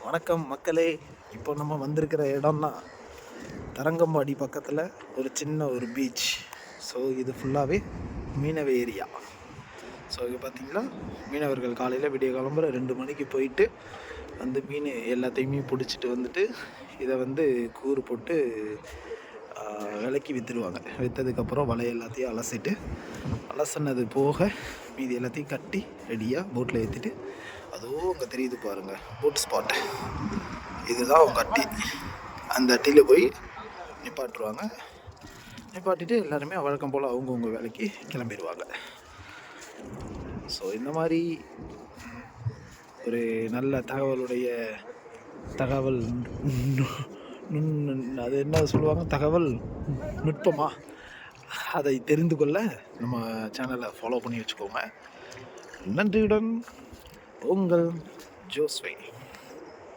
வணக்கம் மக்களே. இப்போ நம்ம வந்திருக்கிற இடம்னா தரங்கம்பாடி பக்கத்தில் ஒரு பீச். ஸோ இது ஃபுல்லாகவே மீனவ ஏரியா. ஸோ இது பார்த்திங்கன்னா மீனவர்கள் காலையில் விடிய கிளம்புற 2 மணிக்கு போயிட்டு வந்து மீன் எல்லாத்தையுமே பிடிச்சிட்டு வந்துட்டு இதை கூறு போட்டு விலைக்கு விற்றுடுவாங்க. விற்றதுக்கப்புறம் வலை எல்லாத்தையும் அலசினது போக மீதி எல்லாத்தையும் கட்டி ரெடியாக போட்டில் ஏற்றிட்டு அதுவும் அங்கே தெரியுது பாருங்கள் போட் ஸ்பாட்டு. இதுதான் அவங்க அட்டி. அந்த அட்டியில் போய் நிப்பாட்டுருவாங்க. நிப்பாட்டிட்டு எல்லாருமே வழக்கம் போல் அவங்கவுங்க வேலைக்கு கிளம்பிடுவாங்க. ஸோ இந்த மாதிரி ஒரு நல்ல தகவல் அது என்ன சொல்லுவாங்க, தகவல் நுட்பமாக அதை தெரிந்து கொள்ள நம்ம சேனலை ஃபாலோ பண்ணி வச்சுக்கோங்க. நன்றியுடன் உங்கள் ஜோஸ்வை.